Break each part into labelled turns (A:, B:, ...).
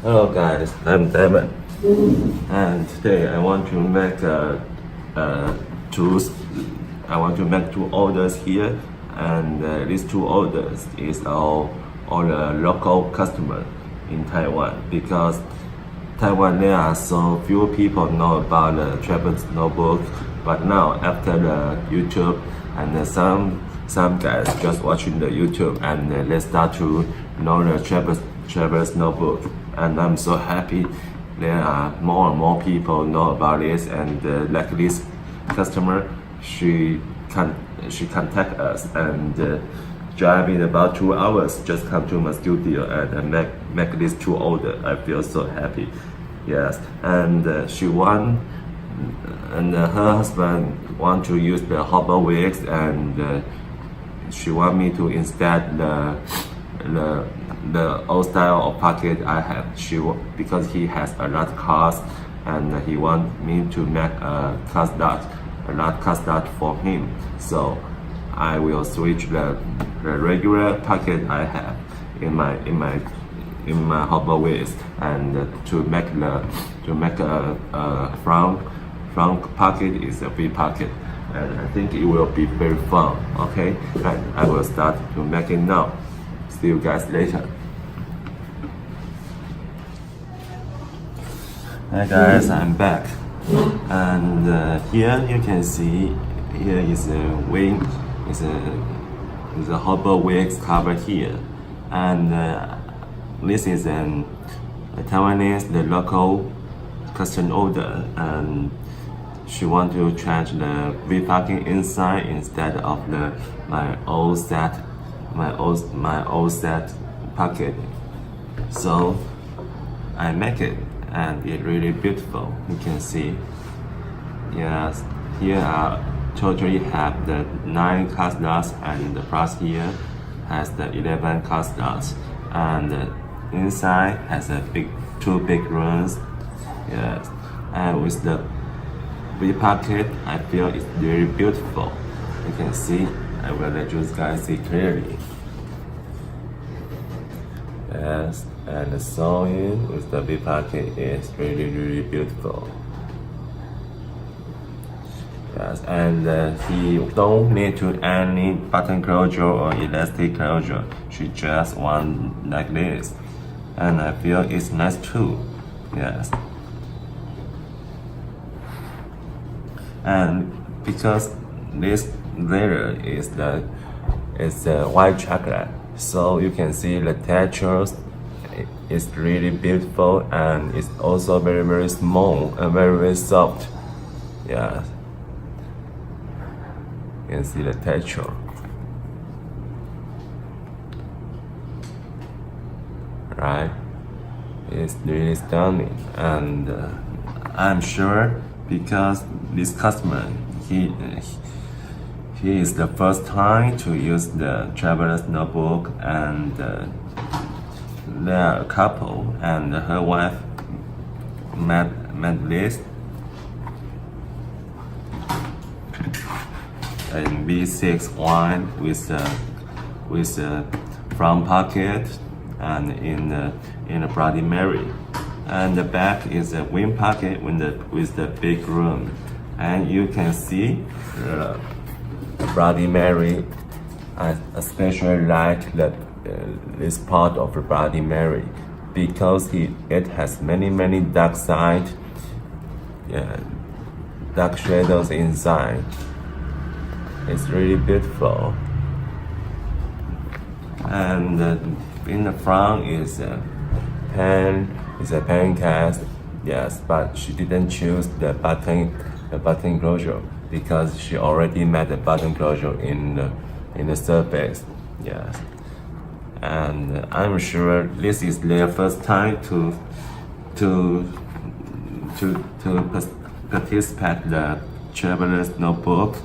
A: Hello guys, I'm Devin, and today I want to make two. I want to make two orders here, and these two orders is all the local customer in Taiwan because Taiwan there are so few people know about the Travis notebook, but now after the YouTube and some guys just watching the YouTube and they start to know the Travis notebook, and I'm so happy there are more and more people know about this, and like this customer, she contact us and driving about 2 hours just come to my studio and make this two order. I feel so happy. Yes, and she want, and her husband want to use the hopper wigs, and she want me to instead the old style of pocket I have. Because he has a lot of cars, and he want me to make a lot custom for him. So I will switch the regular pocket I have in my hopper wigs, and to make a front pocket is a big pocket, and I think it will be very fun. Okay, and I will start to make it now. See you guys later. Hi guys, I'm back, and here you can see here is a wing, is a hopper wigs cover here, and this is a Taiwanese, the local custom order, and she want to change the V-parking inside instead of my old set pocket. So I make it, and it's really beautiful. You can see. Yes, here I totally have the 9 cast slots, and the plus here has the 11 cast slots, and inside has two big rooms. Yes, and with the V pocket, I feel it's really beautiful. You can see. I will let you guys see clearly. Yes, and the sewing with the V pocket is really beautiful. Yes, and he don't need to any button closure or elastic closure. She just want like this, and I feel it's nice too. Yes, and because this layer is the white chocolate, so you can see the textures is really beautiful, and it's also very small and very soft. Yes, you can see the texture. Right, it's really stunning, and I'm sure because this customer he is the first time to use the traveler's notebook, and they are a couple, and her wife made this in V6 wine with a front pocket, and in the Bloody Mary, and the back is a wing pocket with the big room, and you can see Bloody Mary. I especially like this part of the Bloody Mary because it has many dark side, dark shadows inside. It's really beautiful, and in the front is a pen cast. Yes, but she didn't choose the button closure because she already made the button closure in the surface. Yes, and I'm sure this is their first time to participate the traveler's notebook,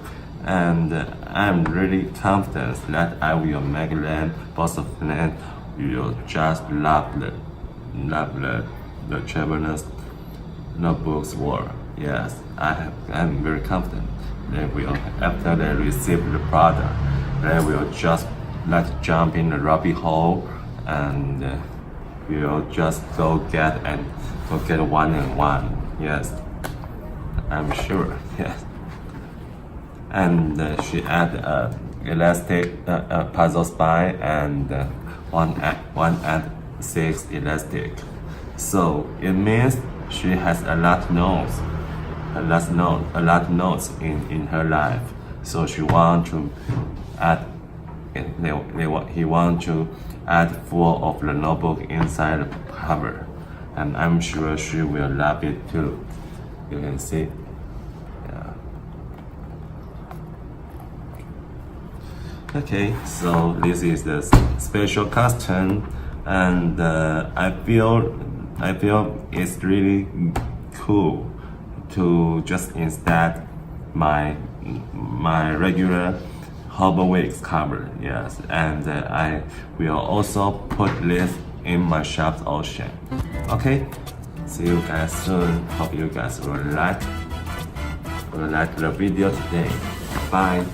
A: and I'm really confident that I will make them, both of them will just love the traveler's notebooks work. Yes, I'm very confident they will, after they receive the product, they will just jump in the rabbit hole and will just go get one and one. Yes, I'm sure. Yes. And she add elastic puzzle spine and one add 6 elastic. So it means she has a lot notes in her life. So she want to add. He want to add full of the notebook inside the cover, and I'm sure she will love it too. You can see. Yeah. Okay, so this is the special custom, and I feel it's really cool to just instead my regular Hobberwick's cover. Yes, and I will also put this in my shop's ocean. Okay, see you guys soon. Hope you guys will like the video today. Bye.